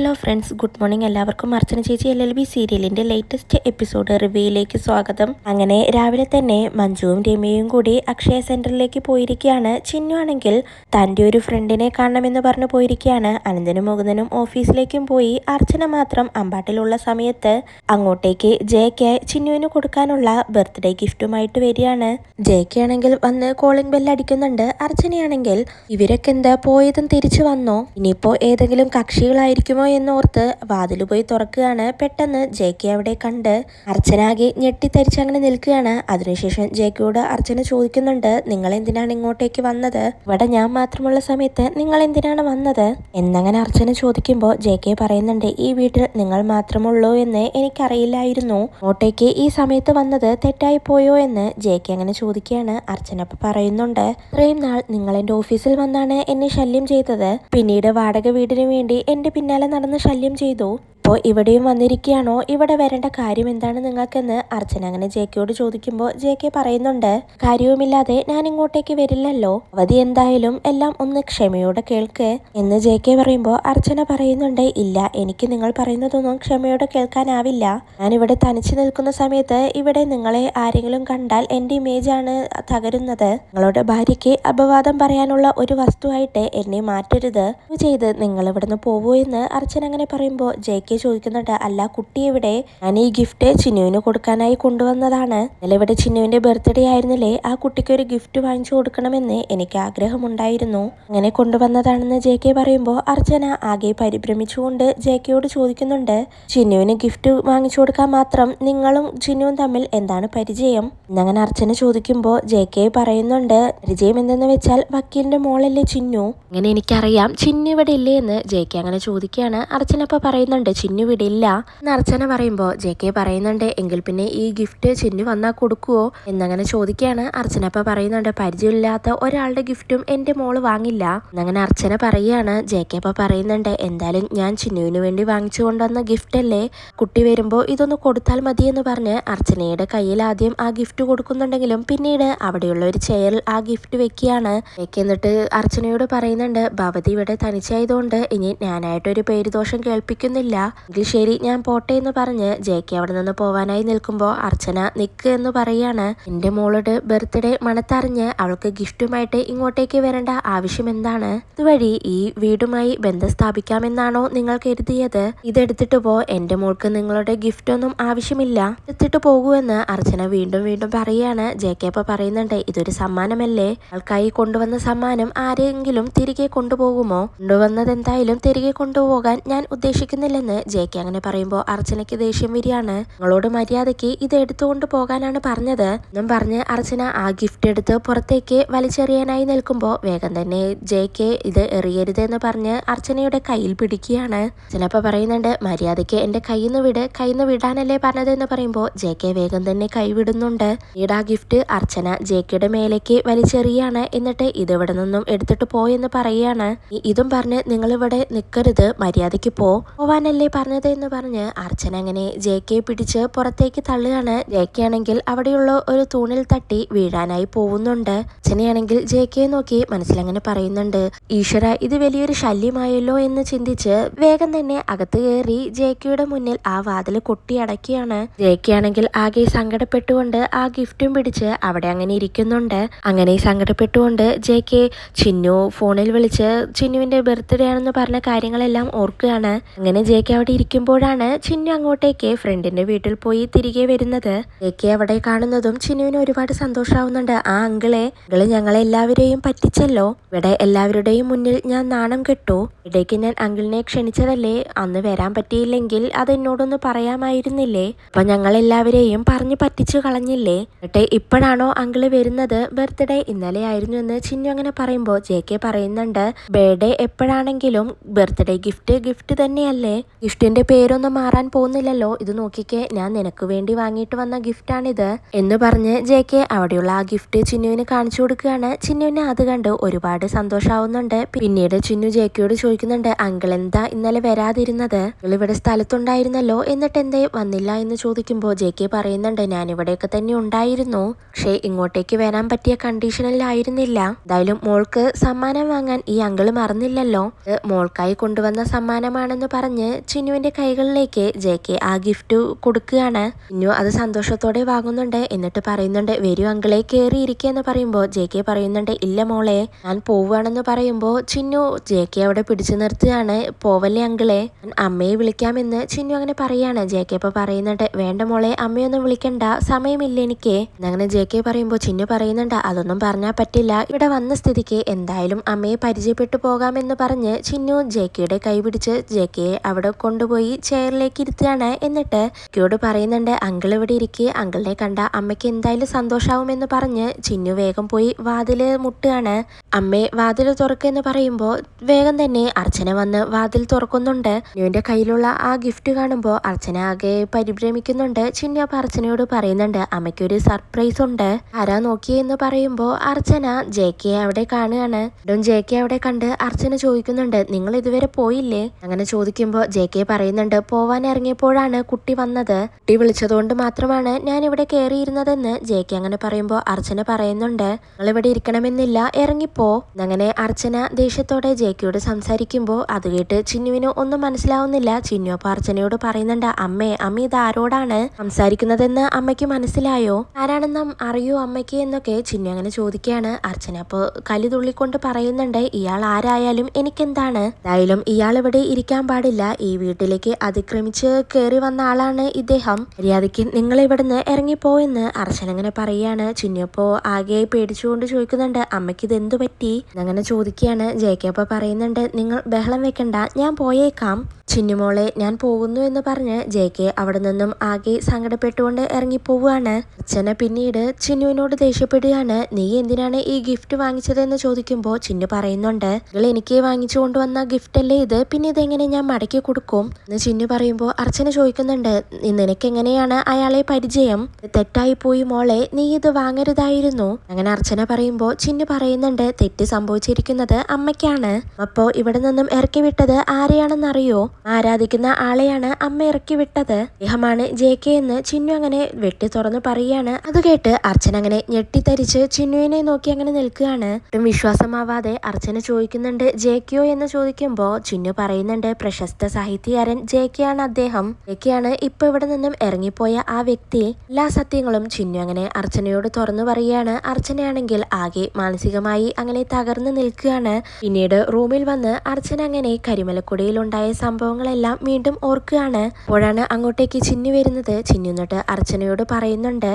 Hello friends, good morning. എല്ലാവർക്കും അർച്ചന ചേച്ചി LLB സീരിയലിൻ്റെ ലേറ്റസ്റ്റ് എപ്പിസോഡ് റിവ്യൂയിലേക്ക് സ്വാഗതം. അങ്ങനെ രാവിലെ തന്നെ മഞ്ജുവും രമ്യയും കൂടി അക്ഷയ സെൻറ്ററിലേക്ക് പോയിരിക്കുകയാണ്. ചിന്നു ആണെങ്കിൽ തൻ്റെ ഒരു ഫ്രണ്ടിനെ കാണണമെന്ന് പറഞ്ഞു പോയിരിക്കുകയാണ്. അനന്തനും മുകുന്ദനും ഓഫീസിലേക്കും പോയി. അർച്ചന മാത്രം അമ്പാട്ടിലുള്ള സമയത്ത് അങ്ങോട്ടേക്ക് ജെയ്ക്ക് ചിന്നുവിന് കൊടുക്കാനുള്ള ബർത്ത്ഡേ ഗിഫ്റ്റുമായിട്ട് വരികയാണ്. ജെയ്ക്ക് ആണെങ്കിൽ വന്ന് കോളിംഗ് ബെല്ല് അടിക്കുന്നുണ്ട്. അർച്ചനയാണെങ്കിൽ ഇവരൊക്കെ എന്താ പോയതും തിരിച്ചു വന്നോ, ഇനിയിപ്പോൾ ഏതെങ്കിലും കക്ഷികളായിരിക്കുമോ എന്നോർത്ത് വാതിൽ പോയി തുറക്കുകയാണ്. പെട്ടെന്ന് ജെയ്ക്ക് അവിടെ കണ്ട് അർച്ചനാകെ ഞെട്ടിത്തരിച്ച് അങ്ങനെ നിൽക്കുകയാണ്. അതിനുശേഷം ജെയ്ക്കോട് അർച്ചന ചോദിക്കുന്നുണ്ട്, നിങ്ങൾ എന്തിനാണ് ഇങ്ങോട്ടേക്ക് വന്നത്? ഇവിടെ ഞാൻ മാത്രമുള്ള സമയത്ത് നിങ്ങൾ എന്തിനാണ് വന്നത് എന്നങ്ങനെ അർച്ചന ചോദിക്കുമ്പോൾ ജെയ്ക്ക് പറയുന്നുണ്ട്, ഈ വീട്ടിൽ നിങ്ങൾ മാത്രമുള്ളൂ എന്ന് എനിക്കറിയില്ലായിരുന്നു. ഇങ്ങോട്ടേക്ക് ഈ സമയത്ത് വന്നത് തെറ്റായി പോയോ എന്ന് ജെയ്ക്ക് അങ്ങനെ ചോദിക്കുകയാണ്. അർച്ചന അപ്പം പറയുന്നുണ്ട്, ഇത്രയും നാൾ നിങ്ങൾ എൻ്റെ ഓഫീസിൽ വന്നാണ് എന്നെ ശല്യം ചെയ്തത്, പിന്നീട് വാടക വീടിന് വേണ്ടി എൻ്റെ പിന്നാലെ നടന്ന് ശല്യം ചെയ്തു. ഇപ്പോൾ ഇവിടെയും വന്നിരിക്കുകയാണോ? ഇവിടെ വരേണ്ട കാര്യം എന്താണ് നിങ്ങൾക്കെന്ന് അർച്ചന അങ്ങനെ ജെയ്ക്കോട് ചോദിക്കുമ്പോൾ ജെയ്ക്ക് പറയുന്നുണ്ട്, കാര്യവുമില്ലാതെ ഞാൻ ഇങ്ങോട്ടേക്ക് വരില്ലല്ലോ, അവധി എന്തായാലും എല്ലാം ഒന്ന് ക്ഷമയോടെ കേൾക്ക് എന്ന് ജെയ്ക്ക് പറയുമ്പോൾ അർച്ചന പറയുന്നുണ്ട്, ഇല്ല, എനിക്ക് നിങ്ങൾ പറയുന്നതൊന്നും ക്ഷമയോടെ കേൾക്കാനാവില്ല. ഞാൻ ഇവിടെ തനിച്ചു നിൽക്കുന്ന സമയത്ത് ഇവിടെ നിങ്ങളെ ആരെങ്കിലും കണ്ടാൽ എൻ്റെ ഇമേജാണ് തകരുന്നത്. നിങ്ങളുടെ ഭാര്യയ്ക്ക് അപവാദം പറയാനുള്ള ഒരു വസ്തുവായിട്ട് എന്നെ മാറ്റരുത്, ചെയ്ത് നിങ്ങൾ ഇവിടുന്ന് പോവൂ എന്ന് അർച്ചന അങ്ങനെ പറയുമ്പോൾ ജെയ്ക്ക് ചോദിക്കുന്നുണ്ട്, അല്ല കുട്ടി എവിടെ? ഞാൻ ഈ ഗിഫ്റ്റ് ചിന്നുവിന് കൊടുക്കാനായി കൊണ്ടുവന്നതാണ്. ഇന്നലെ ഇവിടെ ചിന്നുവിന്റെ ബർത്ത്ഡേ ആയിരുന്നില്ലേ, ആ കുട്ടിക്ക് ഒരു ഗിഫ്റ്റ് വാങ്ങിച്ചു കൊടുക്കണമെന്ന് എനിക്ക് ആഗ്രഹമുണ്ടായിരുന്നു, അങ്ങനെ കൊണ്ടുവന്നതാണെന്ന് ജെയ്ക്ക് പറയുമ്പോൾ അർച്ചന ആകെ പരിഭ്രമിച്ചുകൊണ്ട് ജെയ്ക്കയോട് ചോദിക്കുന്നുണ്ട്, ചിന്നുവിന് ഗിഫ്റ്റ് വാങ്ങിച്ചു കൊടുക്കാൻ മാത്രം നിങ്ങളും ചിന്നുവും തമ്മിൽ എന്താണ് പരിചയം എന്നങ്ങനെ അർച്ചന ചോദിക്കുമ്പോൾ ജെയ്ക്ക് പറയുന്നുണ്ട്, പരിചയം എന്തെന്ന് വെച്ചാൽ വക്കീലിന്റെ മോളല്ലേ ചിന്നു, അങ്ങനെ എനിക്കറിയാം. ചിന്നു ഇവിടെ ഇല്ലേ എന്ന് ജെയ്ക്ക് അങ്ങനെ ചോദിക്കുകയാണ്. അർച്ചന അപ്പോൾ പറയുന്നുണ്ട്, ചിന്നു ഇവിടെ ഇല്ല എന്ന് അർച്ചന പറയുമ്പോൾ ജെയ്ക്ക് പറയുന്നുണ്ട്, എങ്കിൽ പിന്നെ ഈ ഗിഫ്റ്റ് ചിന്നു വന്നാൽ കൊടുക്കുവോ എന്നങ്ങനെ ചോദിക്കുകയാണ്. അർച്ചന അപ്പോൾ പറയുന്നുണ്ട്, പരിചയമില്ലാത്ത ഒരാളുടെ ഗിഫ്റ്റും എൻ്റെ മോള് വാങ്ങില്ല എന്നങ്ങനെ അർച്ചന പറയുകയാണ്. ജെയ്ക്ക് അപ്പോൾ പറയുന്നുണ്ട്, എന്തായാലും ഞാൻ ചിന്നുവിന് വേണ്ടി വാങ്ങിച്ചു കൊണ്ടുവന്ന ഗിഫ്റ്റ് അല്ലേ, കുട്ടി വരുമ്പോൾ ഇതൊന്ന് കൊടുത്താൽ മതി എന്ന് പറഞ്ഞ് അർച്ചനയുടെ കയ്യിൽ ആദ്യം ആ ഗിഫ്റ്റ് കൊടുക്കുന്നുണ്ടെങ്കിലും പിന്നീട് അവിടെയുള്ള ഒരു ചെയറിൽ ആ ഗിഫ്റ്റ് വെക്കുകയാണ്. എന്നിട്ട് അർച്ചനയോട് പറയുന്നുണ്ട്, ഭവതി ഇവിടെ തനിച്ചായതുകൊണ്ട് ഇനി ഞാനായിട്ടൊരു പേരുദോഷം കേൾപ്പിക്കുന്നില്ല, എങ്കിൽ ശരി ഞാൻ പോട്ടെ എന്ന് പറഞ്ഞ് ജെയ്ക്ക് അവിടെ നിന്ന് പോവാനായി നിൽക്കുമ്പോൾ അർച്ചന നിക്ക് എന്ന് പറയാണ്. എൻ്റെ മോളുടെ ബർത്ത്ഡേ മണത്തറിഞ്ഞ് അവൾക്ക് ഗിഫ്റ്റുമായിട്ട് ഇങ്ങോട്ടേക്ക് വരേണ്ട ആവശ്യം എന്താണ്? ഇതുവഴി ഈ വീടുമായി ബന്ധം സ്ഥാപിക്കാമെന്നാണോ നിങ്ങൾ കരുതിയത്? ഇതെടുത്തിട്ട് പോ, എൻ്റെ മോൾക്ക് നിങ്ങളുടെ ഗിഫ്റ്റ് ഒന്നും ആവശ്യമില്ല, എടുത്തിട്ട് പോകൂ എന്ന് അർച്ചന വീണ്ടും വീണ്ടും പറയാണ്. ജെയ്ക്ക് അപ്പോൾ പറയുന്നുണ്ട്, ഇതൊരു സമ്മാനമല്ലേ, ആൾക്കായി കൊണ്ടുവന്ന സമ്മാനം ആരെങ്കിലും തിരികെ കൊണ്ടുപോകുമോ? കൊണ്ടുവന്നത് എന്തായാലും തിരികെ കൊണ്ടുപോകാൻ ഞാൻ ഉദ്ദേശിക്കുന്നില്ലെന്ന് ജെയ്ക്ക് അങ്ങനെ പറയുമ്പോൾ അർച്ചനയ്ക്ക് ദേഷ്യം വരികയാണ്. നിങ്ങളോട് മര്യാദയ്ക്ക് ഇത് എടുത്തുകൊണ്ട് പോകാനാണ് പറഞ്ഞത് എന്നും പറഞ്ഞ് അർച്ചന ആ ഗിഫ്റ്റ് എടുത്ത് പുറത്തേക്ക് വലിച്ചെറിയാനായി നിൽക്കുമ്പോൾ വേഗം തന്നെ ജെയ്ക്ക് ഇത് എറിയരുത് എന്ന് പറഞ്ഞ് അർച്ചനയുടെ കയ്യിൽ പിടിക്കുകയാണ്. അർച്ചന അപ്പോൾ പറയുന്നുണ്ട്, മര്യാദയ്ക്ക് എൻ്റെ കയ്യിൽ നിന്ന് വിടാനല്ലേ പറഞ്ഞത് എന്ന് പറയുമ്പോൾ ജെയ്ക്ക് വേഗം തന്നെ കൈവിടുന്നുണ്ട്. ഈടാ ഗിഫ്റ്റ് അർച്ചന ജെയ്ക്കയുടെ മേലേക്ക് വലിച്ചെറിയാണ്. എന്നിട്ട് ഇതിവിടെ നിന്നും എടുത്തിട്ട് പോയെന്ന് പറയുകയാണ്. ഇതും പറഞ്ഞ് നിങ്ങളിവിടെ നിൽക്കരുത്, മര്യാദയ്ക്ക് പോവാനല്ലേ പറഞ്ഞത് എന്ന് പറഞ്ഞ് അർച്ചന അങ്ങനെ ജെയ്ക്കെ പിടിച്ച് പുറത്തേക്ക് തള്ളുകയാണ്. ജെയ്ക്കെ ആണെങ്കിൽ അവിടെയുള്ള ഒരു തൂണിൽ തട്ടി വീഴാനായി പോകുന്നുണ്ട്. അർച്ചനയാണെങ്കിൽ ജെയ്ക്കെ നോക്കി മനസ്സിലങ്ങനെ പറയുന്നുണ്ട്, ഈശ്വര, ഇത് വലിയൊരു ശല്യമായല്ലോ എന്ന് ചിന്തിച്ച് വേഗം തന്നെ അകത്ത് കയറി ജെയ്ക്കയുടെ മുന്നിൽ ആ വാതിൽ കൊട്ടിയടക്കുകയാണ്. ജെയ്ക്കെ ആണെങ്കിൽ ആകെ സങ്കടപ്പെട്ടുകൊണ്ട് ആ ഗിഫ്റ്റും പിടിച്ച് അവിടെ അങ്ങനെ ഇരിക്കുന്നുണ്ട്. അങ്ങനെ സങ്കടപ്പെട്ടുകൊണ്ട് ജെയ്ക്കെ ചിന്നു ഫോണിൽ വിളിച്ച് ചിന്നുവിന്റെ ബർത്ത്ഡേ ആണെന്ന് പറഞ്ഞ കാര്യങ്ങളെല്ലാം ഓർക്കുകയാണ്. അങ്ങനെ ജെയ്ക്ക് അവിടെ ഇരിക്കുമ്പോഴാണ് ചിന്നു അങ്ങോട്ടേക്ക് ഫ്രണ്ടിന്റെ വീട്ടിൽ പോയി തിരികെ വരുന്നത്. ജെയ്ക്ക് അവിടെ കാണുന്നതും ചിന്നുവിന് ഒരുപാട് സന്തോഷമാവുന്നുണ്ട്. ആ അങ്കിളെ ഞങ്ങളെല്ലാവരെയും പറ്റിച്ചല്ലോ, ഇവിടെ എല്ലാവരുടെയും മുന്നിൽ ഞാൻ നാണം കെട്ടു, ഇടയ്ക്ക് ഞാൻ അങ്കിളിനെ ക്ഷണിച്ചതല്ലേ, അന്ന് വരാൻ പറ്റിയില്ലെങ്കിൽ അത് എന്നോടൊന്ന് പറയാമായിരുന്നില്ലേ, അപ്പൊ ഞങ്ങളെല്ലാവരെയും പറഞ്ഞു പറ്റിച്ചു കളഞ്ഞില്ലേ, എന്നിട്ട് ഇപ്പോഴാണോ അങ്കിള് വരുന്നത്, ബർത്ത്ഡേ ഇന്നലെ ആയിരുന്നു എന്ന് ചിന്നു അങ്ങനെ പറയുമ്പോൾ ജെയ്ക്ക് പറയുന്നുണ്ട്, ബർത്ത്ഡേ എപ്പോഴാണെങ്കിലും ബർത്ത്ഡേ ഗിഫ്റ്റ് തന്നെയല്ലേ, ഗിഫ്റ്റിന്റെ പേരൊന്നും മാറാൻ പോകുന്നില്ലല്ലോ, ഇത് നോക്കിക്കേ, ഞാൻ നിനക്ക് വേണ്ടി വാങ്ങിയിട്ട് വന്ന ഗിഫ്റ്റാണിത് എന്ന് പറഞ്ഞ് JK അവിടെയുള്ള ആ ഗിഫ്റ്റ് ചിന്നുവിന് കാണിച്ചു കൊടുക്കുകയാണ്. ചിന്നുവിന് അത് കണ്ട് ഒരുപാട് സന്തോഷാവുന്നുണ്ട്. പിന്നീട് ചിന്നു JKയോട് ചോദിക്കുന്നുണ്ട്, അങ്കിൾ എന്താ ഇന്നലെ വരാതിരുന്നത്? നിങ്ങൾ ഇവിടെ സ്ഥലത്തുണ്ടായിരുന്നല്ലോ, എന്നിട്ട് എന്തേ വന്നില്ല എന്ന് ചോദിക്കുമ്പോൾ JK പറയുന്നുണ്ട്, ഞാൻ ഇവിടെയൊക്കെ തന്നെ ഉണ്ടായിരുന്നു, പക്ഷേ ഇങ്ങോട്ടേക്ക് വരാൻ പറ്റിയ കണ്ടീഷനിലായിരുന്നില്ല. എന്തായാലും മോൾക്ക് സമ്മാനം വാങ്ങാൻ ഈ അങ്കിള് മറന്നില്ലല്ലോ, മോൾക്കായി കൊണ്ടുവന്ന സമ്മാനമാണെന്ന് പറഞ്ഞ് ചിന്നുവിന്റെ കൈകളിലേക്ക് JK ആ ഗിഫ്റ്റ് കൊടുക്കുകയാണ്. ചിന്നു അത് സന്തോഷത്തോടെ വാങ്ങുന്നുണ്ട്. എന്നിട്ട് പറയുന്നുണ്ട്, വരൂ അങ്കിളെ, കയറിയിരിക്കുക എന്ന് പറയുമ്പോൾ JK പറയുന്നുണ്ട്, ഇല്ല മോളെ, ഞാൻ പോവുകയാണെന്ന് പറയുമ്പോൾ ചിന്നു JK അവിടെ പിടിച്ചു നിർത്തുകയാണ്. പോവല്ലേ അങ്കിളെ, ഞാൻ അമ്മയെ വിളിക്കാമെന്ന് ചിന്നു അങ്ങനെ പറയാണ്. JK ഇപ്പൊ പറയുന്നുണ്ട്, വേണ്ട മോളെ, അമ്മയൊന്നും വിളിക്കണ്ട, സമയമില്ല എനിക്ക് അങ്ങനെ JK പറയുമ്പോൾ ചിന്നു പറയുന്നുണ്ട്, അതൊന്നും പറഞ്ഞാൽ പറ്റില്ല, ഇവിടെ വന്ന സ്ഥിതിക്ക് എന്തായാലും അമ്മയെ പരിചയപ്പെട്ടു പോകാമെന്ന് പറഞ്ഞ് ചിന്നു JKയുടെ കൈ പിടിച്ച് JKയെ അവിടെ കൊണ്ടുപോയി ചെയറിലേക്ക് ഇരുത്തുകയാണ്. എന്നിട്ട് JKയോട് പറയുന്നുണ്ട്, അങ്കിൾ ഇവിടെ ഇരിക്കെ, അങ്കിളിനെ കണ്ട അമ്മയ്ക്ക് എന്തായാലും സന്തോഷാവുമെന്ന് പറഞ്ഞ് ചിന്നു വേഗം പോയി വാതില് മുട്ടുകയാണ്. അമ്മേ വാതിൽ തുറക്കെന്ന് പറയുമ്പോൾ വേഗം തന്നെ അർച്ചന വന്ന് വാതിൽ തുറക്കുന്നുണ്ട്. ചിന്നുവിന്റെ കയ്യിലുള്ള ആ ഗിഫ്റ്റ് കാണുമ്പോൾ അർച്ചന ആകെ പരിഭ്രമിക്കുന്നുണ്ട്. ചിന്നു അപ്പൊ അർച്ചനയോട് പറയുന്നുണ്ട്, അമ്മയ്ക്കൊരു സർപ്രൈസ് ഉണ്ട്, ആരാ നോക്കിയെന്ന് പറയുമ്പോൾ അർച്ചന JKയെ അവിടെ കാണുകയാണ്. JK അവിടെ കണ്ട് അർച്ചന ചോദിക്കുന്നുണ്ട്, നിങ്ങൾ ഇതുവരെ പോയില്ലേ? അങ്ങനെ ചോദിക്കുമ്പോൾ JK പറയുന്നുണ്ട്, പോവാൻ ഇറങ്ങിയപ്പോഴാണ് കുട്ടി വന്നത്, കുട്ടി വിളിച്ചതുകൊണ്ട് മാത്രമാണ് ഞാൻ ഇവിടെ കയറിയിരുന്നതെന്ന് JK അങ്ങനെ പറയുമ്പോൾ അർച്ചന പറയുന്നുണ്ട്, നിങ്ങൾ ഇവിടെ ഇരിക്കണമെന്നില്ല, ഇറങ്ങിപ്പോ. അങ്ങനെ അർച്ചന ദേഷ്യത്തോടെ JKയോട് സംസാരിക്കുമ്പോൾ അത് കേട്ട് ചിന്നുവിന് ഒന്നും മനസ്സിലാവുന്നില്ല. ചിന്നു അപ്പൊ അർച്ചനയോട് പറയുന്നുണ്ട്, അമ്മ ഇത് ആരോടാണ് സംസാരിക്കുന്നതെന്ന് അമ്മയ്ക്ക് മനസ്സിലായോ? ആരാണെന്ന് അറിയോ അമ്മയ്ക്ക് എന്നൊക്കെ ചിന്നു അങ്ങനെ ചോദിക്കുകയാണ്. അർച്ചന അപ്പൊ കലി തുള്ളിക്കൊണ്ട് പറയുന്നുണ്ട്, ഇയാൾ ആരായാലും എനിക്കെന്താണ്, എന്തായാലും ഇയാൾ ഇവിടെ ഇരിക്കാൻ പാടില്ല, ഈ വീട്ടിലേക്ക് അതിക്രമിച്ച് കയറി വന്ന ആളാണ് ഇദ്ദേഹം, മര്യാദയ്ക്ക് നിങ്ങൾ ഇവിടുന്ന് ഇറങ്ങിപ്പോയെന്ന് അർച്ചന അങ്ങനെ പറയാണ്. ചിന്നപ്പോ ആകെ പേടിച്ചുകൊണ്ട് ചോദിക്കുന്നുണ്ട്, അമ്മയ്ക്ക് ഇത് എന്തു പറ്റി അങ്ങനെ ചോദിക്കുകയാണ്. JK അപ്പൊ പറയുന്നുണ്ട്, നിങ്ങൾ ബഹളം വെക്കണ്ട, ഞാൻ പോയേക്കാം, ചിന്നുമോളെ ഞാൻ പോകുന്നു എന്ന് പറഞ്ഞ് JK അവിടെ നിന്നും ആകെ സങ്കടപ്പെട്ടുകൊണ്ട് ഇറങ്ങിപ്പോവുകയാണ്. അർച്ചന പിന്നീട് ചിന്നുവിനോട് ദേഷ്യപ്പെടുകയാണ്, നീ എന്തിനാണ് ഈ ഗിഫ്റ്റ് വാങ്ങിച്ചതെന്ന് ചോദിക്കുമ്പോൾ ചിന്നു പറയുന്നുണ്ട്, നിങ്ങൾ എനിക്ക് വാങ്ങിച്ചു കൊണ്ടുവന്ന ഗിഫ്റ്റ് അല്ലേ ഇത്, പിന്നെ ഇതെങ്ങനെ ഞാൻ മടക്കി കൊടുക്കും എന്ന് ചിന്നു പറയുമ്പോൾ അർച്ചന ചോദിക്കുന്നുണ്ട്, നിനക്ക് എങ്ങനെയാണ് അയാളെ പരിചയം? തെറ്റായി പോയി മോളെ, നീ ഇത് വാങ്ങരുതായിരുന്നു. അങ്ങനെ അർച്ചന പറയുമ്പോൾ ചിന്നു പറയുന്നുണ്ട്, തെറ്റ് സംഭവിച്ചിരിക്കുന്നത് അമ്മയ്ക്കാണ്, അപ്പോ ഇവിടെ നിന്നും ഇറക്കി വിട്ടത് ആരെയാണെന്നറിയോ? ആരാധിക്കുന്ന ആളെയാണ് അമ്മ ഇറക്കി വിട്ടത്, അദ്ദേഹമാണ് JK എന്ന് ചിന്നു അങ്ങനെ വെട്ടി തുറന്ന് പറയുകയാണ്. അത് കേട്ട് അർച്ചന അങ്ങനെ ഞെട്ടിത്തരിച്ച് ചിന്നുവിനെ നോക്കി അങ്ങനെ നിൽക്കുകയാണ്. വിശ്വാസമാവാതെ അർച്ചന ചോദിക്കുന്നുണ്ട്, JKയോ എന്ന് ചോദിക്കുമ്പോൾ ചിന്നു പറയുന്നുണ്ട്, പ്രശസ്ത സാഹിത്യകാരൻ JK ആണ് അദ്ദേഹം, JK ആണ് ഇപ്പൊ ഇവിടെ നിന്നും ഇറങ്ങിപ്പോയ ആ വ്യക്തി. എല്ലാ സത്യങ്ങളും ചിന്നു അങ്ങനെ അർച്ചനയോട് തുറന്നു പറയുകയാണ്. അർച്ചനയാണെങ്കിൽ ആകെ മാനസികമായി അങ്ങനെ തകർന്നു നിൽക്കുകയാണ്. പിന്നീട് റൂമിൽ വന്ന് അർച്ചന അങ്ങനെ കരിമലക്കുടിയിലുണ്ടായ സംഭവങ്ങളെല്ലാം വീണ്ടും ഓർക്കുകയാണ്. അപ്പോഴാണ് അങ്ങോട്ടേക്ക് ചിന്നു വരുന്നത്. ചിന്നു എന്നിട്ട് അർച്ചനയോട് പറയുന്നുണ്ട്,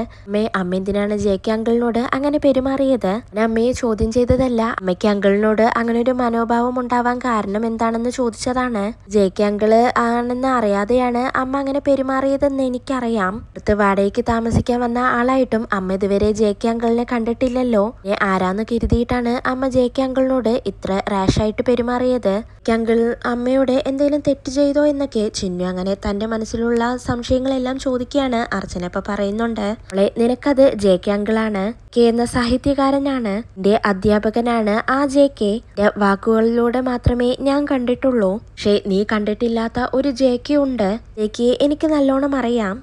അമ്മ എന്തിനാണ് JK അങ്കിളിനോട് അങ്ങനെ പെരുമാറിയത്? അമ്മയെ ചോദ്യം ചെയ്തതല്ല, അമ്മയ്ക്ക് അങ്കിളിനോട് അങ്ങനെ ഒരു മനോഭാവം ഉണ്ടാവാൻ കാരണം എന്താണെന്ന് ചോദിച്ചതാണ്. JK അങ്കിള് ആണെന്ന് അറിയാതെയാണ് അമ്മ അങ്ങനെ പെരുമാറിയതെന്ന് എനിക്കറിയാം, അടുത്ത് വാടകയ്ക്ക് താമസിക്കാൻ വന്ന ആളായിട്ടും അമ്മ ഇതുവരെ JK അങ്കിളിനെ കണ്ടിട്ടില്ലല്ലോ, ആരാന്ന് കരുതിയിട്ടാണ് അമ്മ JK അങ്കിളിനോട് ഇത്ര റാഷായിട്ട് പെരുമാറിയത്, അങ്കിൾ അമ്മയോട് എന്തെങ്കിലും തെറ്റ് ചെയ്തോ എന്നൊക്കെ ചിന്നു അങ്ങനെ തന്റെ മനസ്സിലുള്ള സംശയങ്ങളെല്ലാം ചോദിക്കുകയാണ്. അർച്ചന ഇപ്പൊ പറയുന്നുണ്ട്, നിനക്കത് JK അങ്കിളാണ്, എന്ന സാഹിത്യകാരനാണ്, എന്റെ അധ്യാപകനാണ് ആ JK, വാക്കുകളിലൂടെ മാത്രമേ ഞാൻ കണ്ടിട്ടുള്ളൂ, പക്ഷെ നീ കണ്ടിട്ടില്ലാത്ത ഒരു JK ഉണ്ട്, JK എനിക്ക് നല്ലോണം അറിയാം,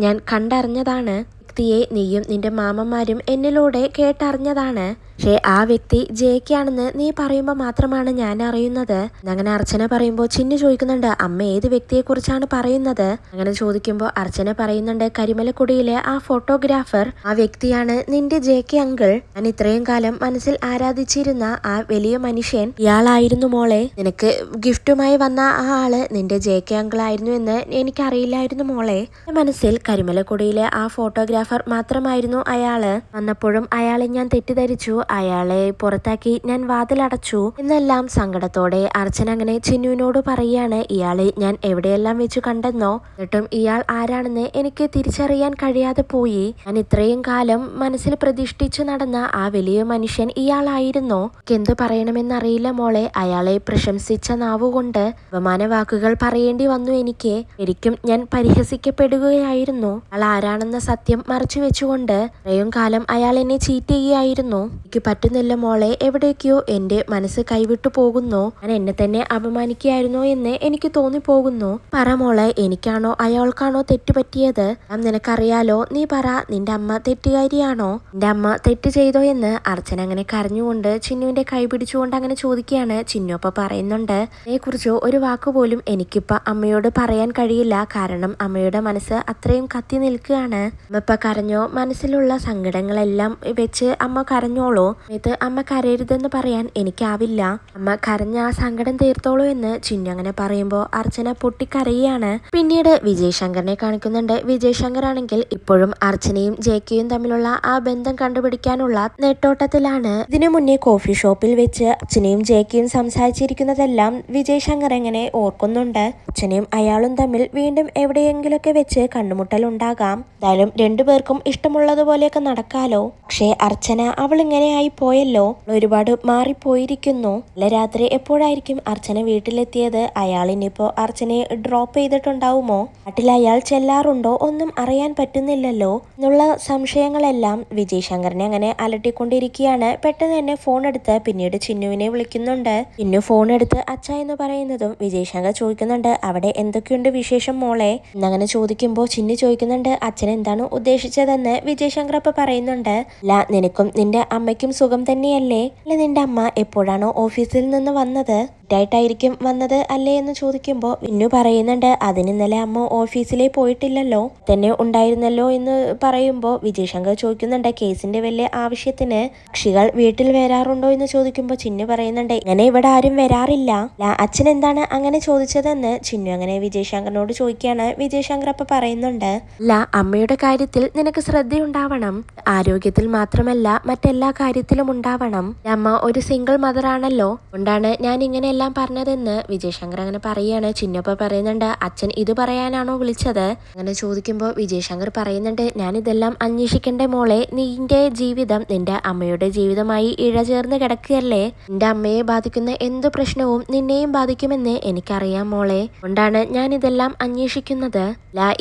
ഞാൻ കണ്ടറിഞ്ഞതാണ്, വ്യക്തിയെ നീയും നിന്റെ മാമന്മാരും എന്നിലൂടെ കേട്ടറിഞ്ഞതാണ്, പക്ഷേ ആ വ്യക്തി JK ആണെന്ന് നീ പറയുമ്പോൾ മാത്രമാണ് ഞാൻ അറിയുന്നത്. അങ്ങനെ അർച്ചന പറയുമ്പോൾ ചിന്നു ചോദിക്കുന്നുണ്ട്, അമ്മ ഏത് വ്യക്തിയെ കുറിച്ചാണ് പറയുന്നത്? അങ്ങനെ ചോദിക്കുമ്പോൾ അർച്ചന പറയുന്നുണ്ട്, കരിമലക്കുടിയിലെ ആ ഫോട്ടോഗ്രാഫർ, ആ വ്യക്തിയാണ് നിന്റെ JK അങ്കിൾ, ഞാൻ ഇത്രയും കാലം മനസ്സിൽ ആരാധിച്ചിരുന്ന ആ വലിയ മനുഷ്യൻ ഇയാളായിരുന്നു മോളെ, നിനക്ക് ഗിഫ്റ്റുമായി വന്ന ആ ആള് നിന്റെ JK അങ്കിൾ ആയിരുന്നു എന്ന് എനിക്കറിയില്ലായിരുന്നു മോളെ, മനസ്സിൽ കരിമലക്കുടിയിലെ ആ ഫോട്ടോഗ്രാഫർ മാത്രമായിരുന്നു അയാള്, വന്നപ്പോഴും അയാളെ ഞാൻ തെറ്റിദ്ധരിച്ചു, അയാളെ പുറത്താക്കി ഞാൻ വാതിലടച്ചു എന്നെല്ലാം സങ്കടത്തോടെ അർച്ചന അങ്ങനെ ചിന്നുവിനോട് പറയാണ്. ഇയാളെ ഞാൻ എവിടെയെല്ലാം വെച്ച് കണ്ടെന്നോ, എന്നിട്ടും ഇയാൾ ആരാണെന്ന് എനിക്ക് തിരിച്ചറിയാൻ കഴിയാതെ പോയി. ഞാൻ ഇത്രയും കാലം മനസ്സിൽ പ്രതിഷ്ഠിച്ചു നടന്ന ആ വലിയ മനുഷ്യൻ ഇയാളായിരുന്നോ? എന്ത് പറയണമെന്നറിയില്ല മോളെ. അയാളെ പ്രശംസിച്ച നാവുകൊണ്ട് അപമാന വാക്കുകൾ പറയേണ്ടി വന്നു എനിക്ക്. ശരിക്കും ഞാൻ പരിഹസിക്കപ്പെടുകയായിരുന്നു. അയാൾ ആരാണെന്ന സത്യം മറച്ചു വെച്ചുകൊണ്ട് ഇത്രയും കാലം അയാൾ എന്നെ ചീറ്റ് ചെയ്യുകയായിരുന്നു. എനിക്ക് പറ്റുന്നില്ല മോളെ. എവിടേക്കോ എന്റെ മനസ്സ് കൈവിട്ടു പോകുന്നു. ഞാൻ എന്നെ തന്നെ അപമാനിക്കുകയായിരുന്നോ എന്ന് എനിക്ക് തോന്നിപ്പോകുന്നു. പറ മോളെ, എനിക്കാണോ അയാൾക്കാണോ തെറ്റുപറ്റിയത്? നിനക്കറിയാലോ. നീ പറ, നിന്റെ അമ്മ തെറ്റുകാരിയാണോ? നിന്റെ അമ്മ തെറ്റ് ചെയ്തോ എന്ന് അർച്ചന അങ്ങനെ കരഞ്ഞുകൊണ്ട് ചിന്നുവിന്റെ കൈ പിടിച്ചുകൊണ്ട് അങ്ങനെ ചോദിക്കുകയാണ്. ചിന്നു അപ്പൊ പറയുന്നുണ്ട്, ഇതിനെക്കുറിച്ച് ഒരു വാക്കുപോലും എനിക്കിപ്പോ അമ്മയോട് പറയാൻ കഴിയില്ല. കാരണം അമ്മയുടെ മനസ്സ് അത്രയും കത്തി നിൽക്കുകയാണ്. അമ്മ ഇപ്പൊ കരഞ്ഞോ? മനസ്സിലുള്ള സങ്കടങ്ങളെല്ലാം വെച്ച് അമ്മ കരഞ്ഞോളൂ. ഇത് അമ്മ കരയരുതെന്ന് പറയാൻ എനിക്കാവില്ല. അമ്മ കരഞ്ഞ ആ സങ്കടം തീർത്തോളൂ എന്ന് ചിന്നു അങ്ങനെ പറയുമ്പോ അർച്ചന പൊട്ടിക്കരയാണ്. പിന്നീട് വിജയ് ശങ്കറിനെ കാണിക്കുന്നുണ്ട്. വിജയ് ശങ്കർ ആണെങ്കിൽ ഇപ്പോഴും അർച്ചനയും ജെക്കെയും തമ്മിലുള്ള ആ ബന്ധം കണ്ടുപിടിക്കാനുള്ള നെട്ടോട്ടത്തിലാണ്. ഇതിനു മുന്നേ കോഫി ഷോപ്പിൽ വെച്ച് അച്ഛനെയും ജെക്കെയും സംസാരിച്ചിരിക്കുന്നതെല്ലാം വിജയ് ശങ്കർ എങ്ങനെ ഓർക്കുന്നുണ്ട്. അച്ഛനെയും അയാളും തമ്മിൽ വീണ്ടും എവിടെയെങ്കിലൊക്കെ വെച്ച് കണ്ടുമുട്ടൽ ഉണ്ടാകാം. എന്തായാലും രണ്ടുപേർക്കും ഇഷ്ടമുള്ളതുപോലെയൊക്കെ നടക്കാലോ. പക്ഷേ അർച്ചന അവൾ ഇങ്ങനെയായി പോയല്ലോ. ഒരുപാട് മാറിപ്പോയിരിക്കുന്നു. അല്ല, രാത്രി എപ്പോഴായിരിക്കും അർച്ചന വീട്ടിലെത്തിയത്? അയാൾ ഇനിയിപ്പോ അർച്ചനയെ ഡ്രോപ്പ് ചെയ്തിട്ടുണ്ടാവുമോ? നാട്ടിൽ അയാൾ ചെല്ലാറുണ്ടോ? ഒന്നും അറിയാൻ പറ്റുന്നില്ലല്ലോ എന്നുള്ള സംശയങ്ങളെല്ലാം വിജയ് ശങ്കറിനെ അങ്ങനെ അലട്ടിക്കൊണ്ടിരിക്കുകയാണ്. പെട്ടെന്ന് തന്നെ ഫോൺ എടുത്ത് പിന്നീട് ചിന്നുവിനെ വിളിക്കുന്നുണ്ട്. ചിന്നു ഫോൺ എടുത്ത് അച്ഛ എന്ന് പറയുന്നതും വിജയ് ശങ്കർ ചോദിക്കുന്നുണ്ട്, അവിടെ എന്തൊക്കെയുണ്ട് വിശേഷം മോളെ എന്നങ്ങനെ ചോദിക്കുമ്പോൾ ചിന്നു ചോദിക്കുന്നുണ്ട്, അച്ഛൻ എന്താണ് ഉദ്ദേശിച്ചതെന്ന്. വിജയ് ശങ്കർ അപ്പൊ പറയുന്നുണ്ട്, അല്ല നിനക്കും നിന്റെ അമ്മയ്ക്കും സുഖം തന്നെയല്ലേ? അല്ല, നിന്റെ അമ്മ എപ്പോഴാണോ ഓഫീസിൽ നിന്ന് വന്നത്? ായിരിക്കും വന്നത് അല്ലേ എന്ന് ചോദിക്കുമ്പോൾ പിന്നു പറയുന്നുണ്ട്, അതിന് ഇന്നലെ അമ്മ ഓഫീസിലേ പോയിട്ടില്ലല്ലോ, തന്നെ ഉണ്ടായിരുന്നല്ലോ എന്ന് പറയുമ്പോൾ വിജയ് ശങ്കർ ചോദിക്കുന്നുണ്ട്, കേസിന്റെ വലിയ ആവശ്യത്തിന് കക്ഷികൾ വീട്ടിൽ വരാറുണ്ടോ എന്ന് ചോദിക്കുമ്പോൾ ചിന്നു പറയുന്നുണ്ട്, ഇങ്ങനെ ഇവിടെ ആരും വരാറില്ല. അച്ഛൻ എന്താണ് അങ്ങനെ ചോദിച്ചതെന്ന് ചിന്നു അങ്ങനെ വിജയ് ശങ്കറിനോട് ചോദിക്കുകയാണ്. വിജയ് ശങ്കർ അപ്പൊ പറയുന്നുണ്ട്, അല്ല, അമ്മയുടെ കാര്യത്തിൽ നിനക്ക് ശ്രദ്ധയുണ്ടാവണം. ആരോഗ്യത്തിൽ മാത്രമല്ല മറ്റെല്ലാ കാര്യത്തിലും ഉണ്ടാവണം. അമ്മ ഒരു സിംഗിൾ മദർ ആണല്ലോ, കൊണ്ടാണ് ഞാൻ ഇങ്ങനെ എല്ലാം പറഞ്ഞതെന്ന് വിജയ് ശങ്കർ അങ്ങനെ പറയാണ്. ചിന്നപ്പ പറയുന്നുണ്ട്, അച്ഛൻ ഇത് പറയാനാണോ വിളിച്ചത്? അങ്ങനെ ചോദിക്കുമ്പോൾ വിജയ് ശങ്കർ പറയുന്നുണ്ട്, ഞാൻ ഇതെല്ലാം അന്വേഷിക്കണ്ടേ മോളെ? നിന്റെ ജീവിതം നിന്റെ അമ്മയുടെ ജീവിതമായി ഇഴചേർന്ന് കിടക്കുകയല്ലേ. നിന്റെ അമ്മയെ ബാധിക്കുന്ന എന്ത് പ്രശ്നവും നിന്നെയും ബാധിക്കുമെന്ന് എനിക്കറിയാം മോളെ, കൊണ്ടാണ് ഞാൻ ഇതെല്ലാം അന്വേഷിക്കുന്നത്.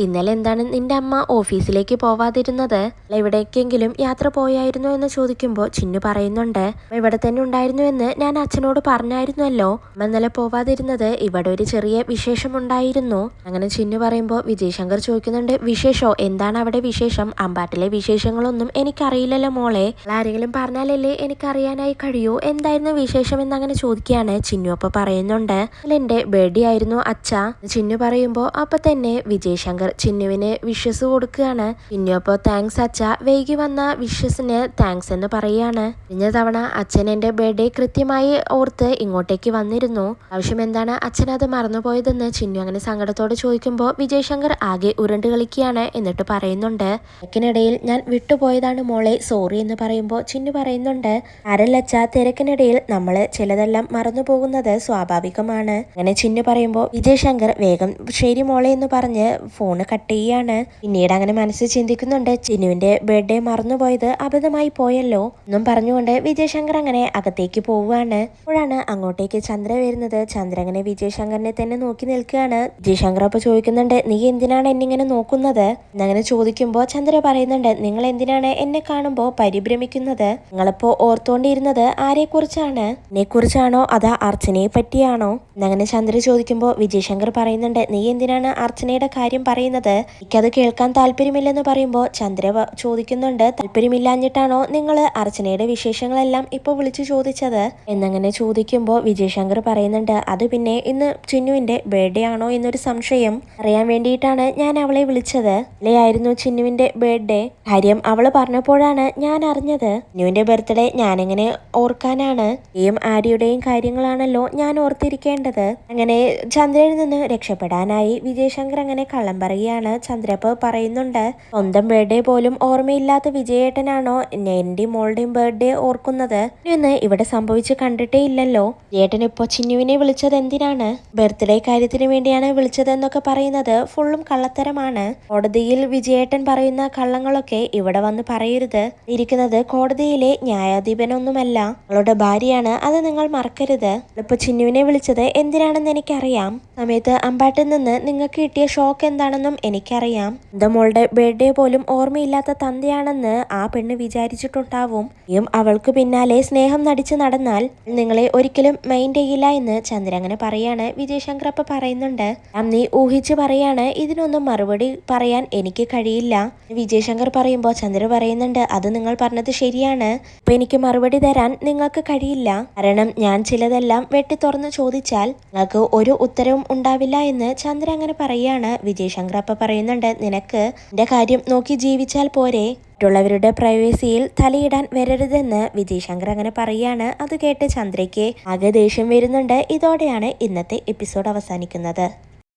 ഇന്നലെ എന്താണ് നിന്റെ അമ്മ ഓഫീസിലേക്ക് പോവാതിരുന്നത്? അല്ല, എവിടേക്കെങ്കിലും യാത്ര പോയായിരുന്നു എന്ന് ചോദിക്കുമ്പോൾ ചിന്നു പറയുന്നുണ്ട്, ഇവിടെ തന്നെ ഉണ്ടായിരുന്നു എന്ന് ഞാൻ അച്ഛനോട് പറഞ്ഞായിരുന്നല്ലോ. അമ്മ ഇന്നലെ പോവാതിരുന്നത് ഇവിടെ ഒരു ചെറിയ വിശേഷമുണ്ടായിരുന്നു. അങ്ങനെ ചിന്നു പറയുമ്പോൾ വിജയ് ശങ്കർ ചോദിക്കുന്നുണ്ട്, വിശേഷോ? എന്താണ് അവിടെ വിശേഷം? അമ്പാട്ടിലെ വിശേഷങ്ങളൊന്നും എനിക്കറിയില്ലല്ലോ മോളെ, ആരെങ്കിലും പറഞ്ഞാലല്ലേ എനിക്കറിയാനായി കഴിയൂ. എന്തായിരുന്നു വിശേഷം എന്നങ്ങനെ ചോദിക്കുകയാണ്. ചിന്നു അപ്പൊ പറയുന്നുണ്ട്, എന്റെ ബർത്ത്ഡേ ആയിരുന്നു അച്ഛ. ചിന്നു പറയുമ്പോൾ അപ്പൊ തന്നെ വിജയ് ശങ്കർ ചിന്നുവിന് വിഷസ് കൊടുക്കുകയാണ്. ചിന്നു അപ്പൊ താങ്ക്സ് അച്ഛ, വൈകി വന്ന വിഷസിന് താങ്ക്സ് എന്ന് പറയാണ്. കഴിഞ്ഞ തവണ അച്ഛൻ എന്റെ ബർത്ത്ഡേ കൃത്യമായി ഓർത്ത് ഇങ്ങോട്ടേക്ക് വന്നിരുന്നു. ആവശ്യം എന്താണ് അച്ഛൻ അത് മറന്നുപോയതെന്ന് ചിന്നു അങ്ങനെ സങ്കടത്തോടെ ചോദിക്കുമ്പോൾ വിജയ് ശങ്കർ ആകെ ഉരുണ്ട് കളിക്കുകയാണ്. എന്നിട്ട് പറയുന്നുണ്ട്, തിരക്കിനിടയിൽ ഞാൻ വിട്ടുപോയതാണ് മോളെ, സോറി എന്ന് പറയുമ്പോൾ ചിന്നു പറയുന്നുണ്ട്, ആരല്ലച്ച, തിരക്കിനിടയിൽ നമ്മൾ ചിലതെല്ലാം മറന്നു പോകുന്നത് സ്വാഭാവികമാണ്. അങ്ങനെ ചിന്നു പറയുമ്പോൾ വിജയ് ശങ്കർ വേഗം ശരി മോളെ എന്ന് പറഞ്ഞ് ഫോണ് കട്ട് ചെയ്യാണ്. പിന്നീട് അങ്ങനെ മനസ്സിൽ ചിന്തിക്കുന്നുണ്ട്, ചിന്നുവിന്റെ ബർത്ത്ഡേ മറന്നുപോയത് അബദ്ധമായി പോയല്ലോ എന്നും പറഞ്ഞുകൊണ്ട് വിജയ് ശങ്കർ അങ്ങനെ അകത്തേക്ക് പോവുകയാണ്. അപ്പോഴാണ് അങ്ങോട്ടേക്ക് ചന്ദ്ര വരുന്നത്. ചന്ദ്ര അങ്ങനെ വിജയ് ശങ്കറിനെ തന്നെ നോക്കി നിൽക്കുകയാണ്. വിജയ് ശങ്കർ അപ്പൊ ചോദിക്കുന്നുണ്ട്, നീ എന്തിനാണ് എന്നിങ്ങനെ നോക്കുന്നത് എന്നങ്ങനെ ചോദിക്കുമ്പോൾ ചന്ദ്ര പറയുന്നുണ്ട്, നിങ്ങൾ എന്തിനാണ് എന്നെ കാണുമ്പോൾ പരിഭ്രമിക്കുന്നത്? നിങ്ങളിപ്പോ ഓർത്തോണ്ടിരുന്നത് ആരെ കുറിച്ചാണ്? എന്നെ കുറിച്ചാണോ അതാ അർച്ചനയെ പറ്റിയാണോ എന്നങ്ങനെ ചന്ദ്ര ചോദിക്കുമ്പോൾ വിജയ് ശങ്കർ പറയുന്നുണ്ട്, നീ എന്തിനാണ് അർച്ചനയുടെ കാര്യം പറയുന്നത്? എനിക്കത് കേൾക്കാൻ താല്പര്യമില്ലെന്ന് പറയുമ്പോൾ ചന്ദ്ര ചോദിക്കുന്നുണ്ട്, താല്പര്യമില്ലാഞ്ഞിട്ടാണോ നിങ്ങൾ അർച്ചനയുടെ വിശേഷങ്ങളെല്ലാം ഇപ്പൊ വിളിച്ചു ചോദിച്ചത് എന്നങ്ങനെ ചോദിക്കുമ്പോൾ വിജയ് ശങ്കർ പറയുന്നുണ്ട്, അത് പിന്നെ ഇന്ന് ചിന്നുവിന്റെ ബർത്ത്ഡേ ആണോ എന്നൊരു സംശയം അറിയാൻ വേണ്ടിയിട്ടാണ് ഞാൻ അവളെ വിളിച്ചത്. ഇല്ലയായിരുന്നു ചിന്നുവിന്റെ ബർത്ത്ഡേ. കാര്യം അവള് പറഞ്ഞപ്പോഴാണ് ഞാൻ അറിഞ്ഞത്. ചിന്നുവിന്റെ ബർത്ത്ഡേ ഞാനെങ്ങനെ ഓർക്കാനാണ്? ആര്യയുടെയും കാര്യങ്ങളാണല്ലോ ഞാൻ ഓർത്തിരിക്കേണ്ടത്. അങ്ങനെ ചന്ദ്രയിൽ നിന്ന് രക്ഷപ്പെടാനായി വിജയശങ്കർ അങ്ങനെ കള്ളം പറയുകയാണ്. ചന്ദ്രപ്പ് പറയുന്നുണ്ട്, സ്വന്തം ബർത്ത്ഡേ പോലും ഓർമ്മയില്ലാത്ത വിജയേട്ടനാണോ എന്റെ മോളുടെയും ബർത്ത്ഡേ ഓർക്കുന്നത് എന്ന് ഇവിടെ സംഭവിച്ച് കണ്ടിട്ടേ ഇല്ലല്ലോ. വിജയേട്ടൻ ഇപ്പൊ ചിന്നുവിനെ വിളിച്ചത് എന്തിനാണ്? ബർത്ത്ഡേ കാര്യത്തിന് വേണ്ടിയാണ് വിളിച്ചതെന്നൊക്കെ പറയുന്നത് ഫുള്ളും കള്ളത്തരമാണ്. കോടതിയിൽ വിജയേട്ടൻ പറയുന്ന കള്ളങ്ങളൊക്കെ ഇവിടെ വന്ന് പറയരുത്. ഇരിക്കുന്നത് കോടതിയിലെ ന്യായാധിപനൊന്നുമല്ല, നിങ്ങളുടെ ഭാര്യയാണ്, അത് നിങ്ങൾ മറക്കരുത്. ഇപ്പൊ ചിന്നുവിനെ വിളിച്ചത് എന്തിനാണെന്ന് എനിക്കറിയാം. സമയത്ത് അമ്പാട്ടിൽ നിന്ന് നിങ്ങൾക്ക് കിട്ടിയ ഷോക്ക് എന്താണെന്നും എനിക്കറിയാം. എന്റെ മോളുടെ ബർത്ത്ഡേ പോലും ഓർമ്മയില്ലാത്ത തന്തയാണെന്ന് ആ പെണ്ണ് വിചാരിച്ചിട്ടുണ്ടാവും. അവൾക്ക് പിന്നാലെ സ്നേഹം നടിച്ച് നടന്നാൽ നിങ്ങളെ ഒരിക്കലും മൈൻഡ് ചെയ്യില്ല എന്ന് ചന്ദ്ര അങ്ങനെ പറയാണ്. വിജയശങ്കർ അപ്പൊ പറയുന്നുണ്ട്, നീ ഊഹിച്ച് പറയാണ്, ഇതിനൊന്നും മറുപടി പറയാൻ എനിക്ക് കഴിയില്ല. വിജയശങ്കർ പറയുമ്പോ ചന്ദ്ര പറയുന്നുണ്ട്, അത് നിങ്ങൾ പറഞ്ഞത് ശരിയാണ്, ഇപ്പൊ എനിക്ക് മറുപടി തരാൻ നിങ്ങൾക്ക് കഴിയില്ല. കാരണം ഞാൻ ചിലതെല്ലാം വെട്ടി തുറന്ന് ചോദിച്ചാൽ നിങ്ങൾക്ക് ഒരു ഉത്തരവും ഉണ്ടാവില്ല എന്ന് ചന്ദ്ര അങ്ങനെ പറയാണ്. വിജയശങ്കർ അപ്പൊ പറയുന്നുണ്ട്, നിനക്ക് എന്റെ കാര്യം നോക്കി ജീവിച്ചാൽ പോരെ, മറ്റുള്ളവരുടെ പ്രൈവസിയിൽ തലയിടാൻ വരരുതെന്ന് വിജയശങ്കർ അങ്ങനെ പറയാണ്. അത് കേട്ട് ചന്ദ്രയ്ക്ക് ആകെ ദേഷ്യം വരുന്നുണ്ട്. ഇതോടെയാണ് ഇന്നത്തെ എപ്പിസോഡ് അവസാനിക്കുന്നത്.